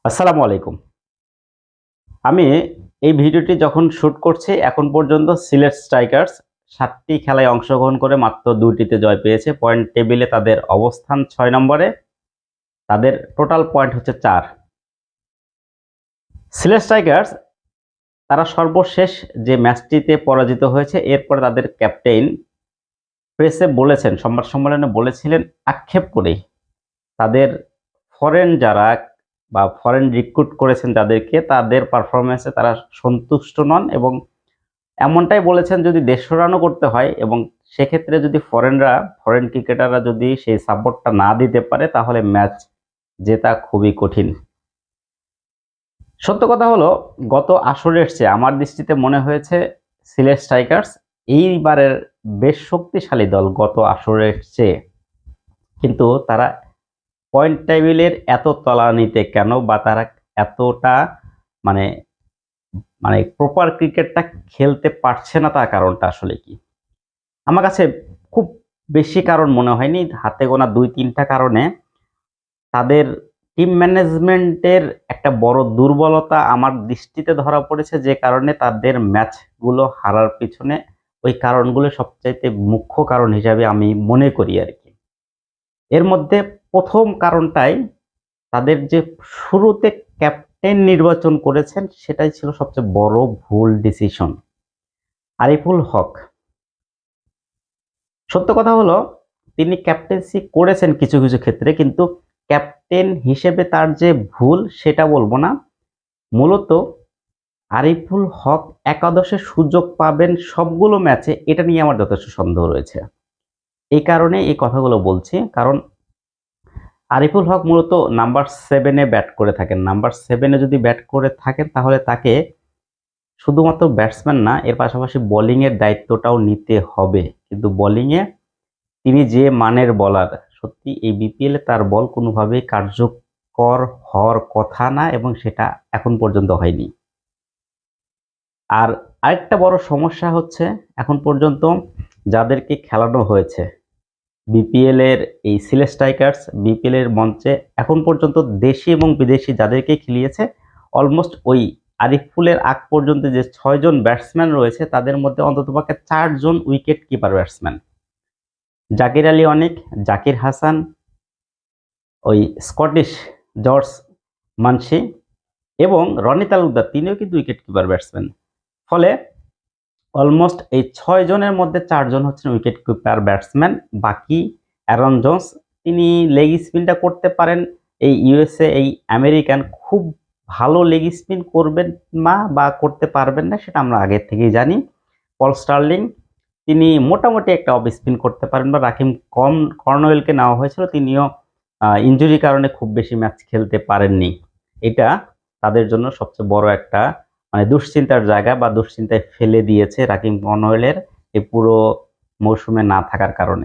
আসসালামু আলাইকুম। আমি এই ভিডিওটি যখন শুট করছি এখন পর্যন্ত সিলেট স্ট্রাইকার্স ৭টি খেলায় অংশগ্রহণ করে মাত্র ২টিতে জয় পেয়েছে। পয়েন্ট টেবিলে তাদের অবস্থান ৬ নম্বরে। তাদের টোটাল পয়েন্ট হচ্ছে ৪। সিলেট স্ট্রাইকার্স তারা সর্বশেষ যে ম্যাচটিতে পরাজিত হয়েছে এরপর তাদের ক্যাপ্টেন প্রেসে বলেছেন, সংবাদ সম্মেলনে বলেছিলেন আক্ষেপ করেই তাদের ফরেন যারা বা ফরেন রিক্রুট করেছেন যাদেরকে তাদের পারফরমেন্সে তারা সন্তুষ্ট নন এবং এমনটাই বলেছেন যদি ১৫০ রানও করতে হয় এবং সেক্ষেত্রে যদি ফরেন ক্রিকেটাররা যদি সেই সাপোর্টটা না দিতে পারে তাহলে ম্যাচ জেতা খুবই কঠিন। সত্য কথা হলো গত আসরের চেয়ে আমার দৃষ্টিতে মনে হয়েছে সিলেট স্ট্রাইকার্স এইবারের বেশ শক্তিশালী দল গত আসরের চেয়ে। কিন্তু তারা পয়েন্ট টেবিলের এত তলানিতে কেন বা তারা এতটা মানে মানে প্রপার ক্রিকেটটা খেলতে পারছে না তার কারণটা আসলে কি? আমার কাছে খুব বেশি কারণ মনে হয়নি, হাতে গোনা ২-৩টা কারণে তাদের টিম ম্যানেজমেন্টের একটা বড় দুর্বলতা আমার দৃষ্টিতে ধরা পড়েছে, যে কারণে তাদের ম্যাচগুলো হারার পিছনে ওই কারণগুলো সবচাইতে মুখ্য কারণ হিসাবে আমি মনে করি আর কি। এর মধ্যে প্রথম কারণটাই তাদের যে শুরুতে ক্যাপ্টেন নির্বাচন করেছেন সেটাই ছিল সবচেয়ে বড় ভুল ডিসিশন। আরিফুল হক, সত্য কথা হলো তিনি ক্যাপ্টেন্সি করেছেন কিছু কিছু ক্ষেত্রে, কিন্তু ক্যাপ্টেন হিসেবে তার যে ভুল সেটা বলবো না। মূলত আরিফুল হক একাদশে সুযোগ পাবেন সবগুলো ম্যাচে, এটা নিয়ে আমার যথেষ্ট সন্দেহ রয়েছে। এই কারণে এই কথাগুলো বলছি, কারণ আরিফুল হক মূলত নাম্বার 7-এ ব্যাট করে থাকেন। নাম্বার 7-এ যদি ব্যাট করে থাকেন তাহলে তাকে শুধুমাত্র ব্যাটসম্যান না, এর পাশাপাশি বোলিংয়ের দায়িত্বটাও নিতে হবে। কিন্তু বোলিংয়ে তিনি যে মানের বলার, সত্যি এই বিপিএলে তার বল কোনোভাবেই কার্যকর হওয়ার কথা না এবং সেটা এখন পর্যন্ত হয়নি। আর আরেকটা বড় সমস্যা হচ্ছে এখন পর্যন্ত যাদেরকে খেলানো হয়েছে বিপিএল এর এই সিলেট স্ট্রাইকার্স বিপিএল এর মঞ্চে এখন পর্যন্ত দেশি এবং বিদেশি যাদেরকে খেলিয়েছে অলমোস্ট ওই আরিফুলের আগ পর্যন্ত যে ৬ জন ব্যাটসম্যান রয়েছে তাদের মধ্যে অন্ততপক্ষে ৪ জন wicket keeper batsman. Jaker Ali Anik, Zakir Hasan, ওই স্কটিশ জর্জ মানসি এবং রনি তালুকদার, তিনিও কিন্তু উইকেট কিপার ব্যাটসম্যান। ফলে অলমোস্ট এই ৬ জনের মধ্যে ৪ জন হচ্ছেন উইকেট কিপার ব্যাটসম্যান। বাকি অ্যারন জোন্স তিনি লেগ স্পিনটা করতে পারেন। এই ইউএসএ এই আমেরিকান খুব ভালো লেগ স্পিন করবেন না বা করতে পারবেন না সেটা আমরা আগে থেকেই জানি। পল স্টার্লিং তিনি মোটামুটি একটা অফ স্পিন করতে পারেন, বা রাকিম কর্নওয়েলকে নেওয়া হয়েছিল, তিনিও ইনজুরির কারণে খুব বেশি ম্যাচ খেলতে পারেননি। এটা তাদের জন্য সবচেয়ে বড় একটা দুশ্চিন্তার জায়গা বা দুশ্চিন্তায় ফেলে দিয়েছে রাকিম কর্নওয়েলের এই পুরো মৌসুমে না থাকার কারণে।